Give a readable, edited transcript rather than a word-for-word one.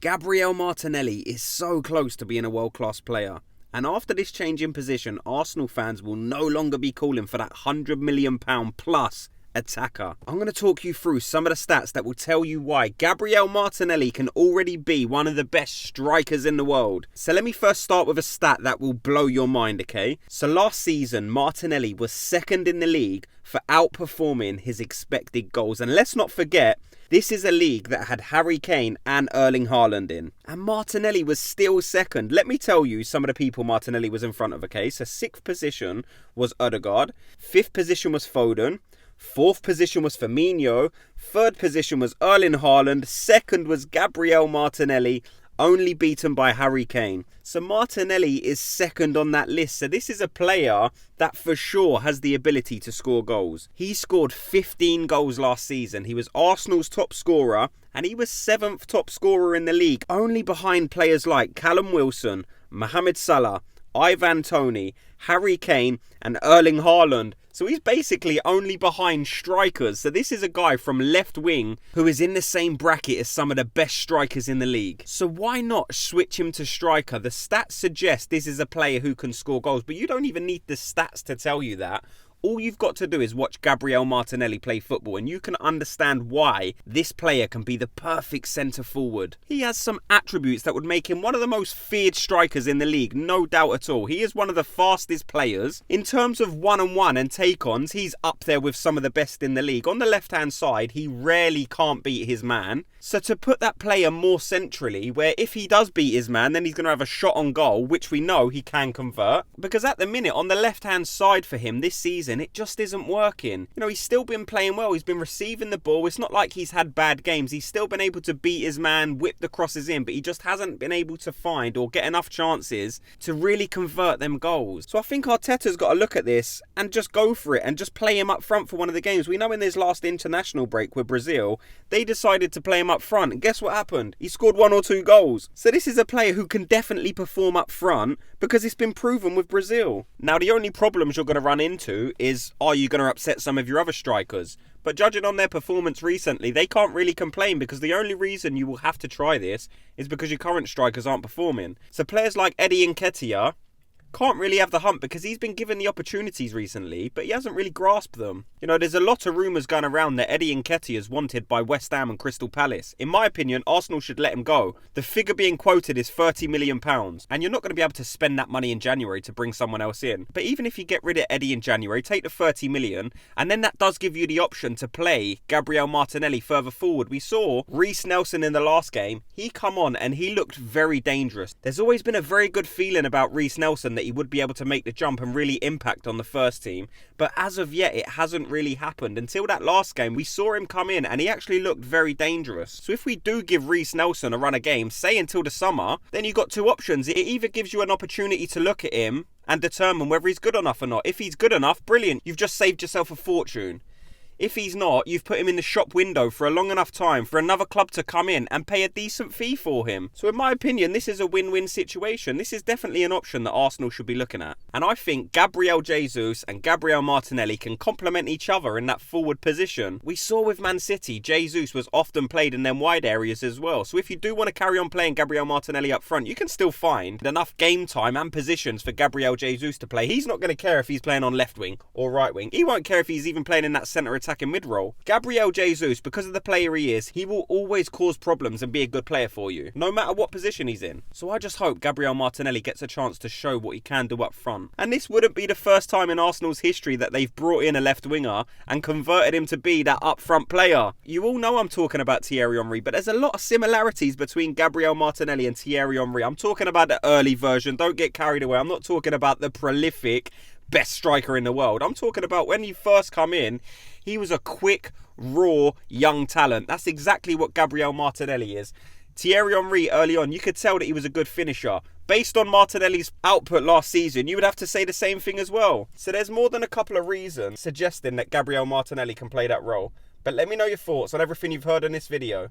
Gabriel Martinelli is so close to being a world-class player. And after this change in position, Arsenal fans will no longer be calling for that £100 million plus attacker. I'm going to talk you through some of the stats that will tell you why Gabriel Martinelli can already be one of the best strikers in the world. So let me first start with a stat that will blow your mind, okay? So last season, Martinelli was second in the league for outperforming his expected goals. And let's not forget, this is a league that had Harry Kane and Erling Haaland in. And Martinelli was still second. Let me tell you some of the people Martinelli was in front of, okay? So 6th position was Odegaard. 5th position was Foden. 4th position was Firmino. 3rd position was Erling Haaland. 2nd was Gabriel Martinelli, only beaten by Harry Kane. So Martinelli is second on that list. So this is a player that for sure has the ability to score goals. He scored 15 goals last season. He was Arsenal's top scorer and he was 7th top scorer in the league, only behind players like Callum Wilson, Mohamed Salah, Ivan Toney, Harry Kane and Erling Haaland. So he's basically only behind strikers. So this is a guy from left wing who is in the same bracket as some of the best strikers in the league. So why not switch him to striker? The stats suggest this is a player who can score goals, but you don't even need the stats to tell you that. All you've got to do is watch Gabriel Martinelli play football and you can understand why this player can be the perfect centre forward. He has some attributes that would make him one of the most feared strikers in the league, no doubt at all. He is one of the fastest players. In terms of one-on-one and take-ons, he's up there with some of the best in the league. On the left-hand side, he rarely can't beat his man. So to put that player more centrally, where if he does beat his man, then he's going to have a shot on goal, which we know he can convert. Because at the minute, on the left-hand side for him this season, it just isn't working. You know, he's still been playing well. He's been receiving the ball. It's not like he's had bad games. He's still been able to beat his man, whip the crosses in, but he just hasn't been able to find or get enough chances to really convert them goals. So I think Arteta's got to look at this and just go for it and just play him up front for one of the games. We know in this last international break with Brazil, they decided to play him up front. And guess what happened? He scored 1 or 2 goals. So this is a player who can definitely perform up front because it's been proven with Brazil. Now, the only problems you're going to run into is, are you going to upset some of your other strikers? But judging on their performance recently, they can't really complain because the only reason you will have to try this is because your current strikers aren't performing. So players like nketiah can't really have the hump because he's been given the opportunities recently, but he hasn't really grasped them. You know, there's a lot of rumours going around that nketiah is wanted by West Ham and Crystal Palace. In my opinion, Arsenal should let him go. The figure being quoted is £30 million, and you're not going to be able to spend that money in January to bring someone else in. But even if you get rid of Eddie in January, take the £30 million, and then that does give you the option to play Gabriel Martinelli further forward. We saw Reiss Nelson in the last game. He come on and he looked very dangerous. There's always been a very good feeling about Reiss Nelson that he would be able to make the jump and really impact on the first team. But as of yet, it hasn't really happened. Until that last game, we saw him come in and he actually looked very dangerous. So if we do give Reiss Nelson a run of games, say until the summer, then you've got 2 options. It either gives you an opportunity to look at him and determine whether he's good enough or not. If he's good enough, brilliant. You've just saved yourself a fortune. If he's not, you've put him in the shop window for a long enough time for another club to come in and pay a decent fee for him. So in my opinion, this is a win-win situation. This is definitely an option that Arsenal should be looking at. And I think Gabriel Jesus and Gabriel Martinelli can complement each other in that forward position. We saw with Man City, Jesus was often played in them wide areas as well. So if you do want to carry on playing Gabriel Martinelli up front, you can still find enough game time and positions for Gabriel Jesus to play. He's not going to care if he's playing on left wing or right wing. He won't care if he's even playing in that centre attacking mid-roll. Gabriel Jesus, because of the player he is, he will always cause problems and be a good player for you, no matter what position he's in. So I just hope Gabriel Martinelli gets a chance to show what he can do up front. And this wouldn't be the first time in Arsenal's history that they've brought in a left winger and converted him to be that up front player. You all know I'm talking about Thierry Henry, but there's a lot of similarities between Gabriel Martinelli and Thierry Henry. I'm talking about the early version. Don't get carried away. I'm not talking about the prolific best striker in the world. I'm talking about when he first come in, he was a quick, raw, young talent. That's exactly what Gabriel Martinelli is. Thierry Henry early on, you could tell that he was a good finisher. Based on Martinelli's output last season, you would have to say the same thing as well. So there's more than a couple of reasons suggesting that Gabriel Martinelli can play that role. But let me know your thoughts on everything you've heard in this video.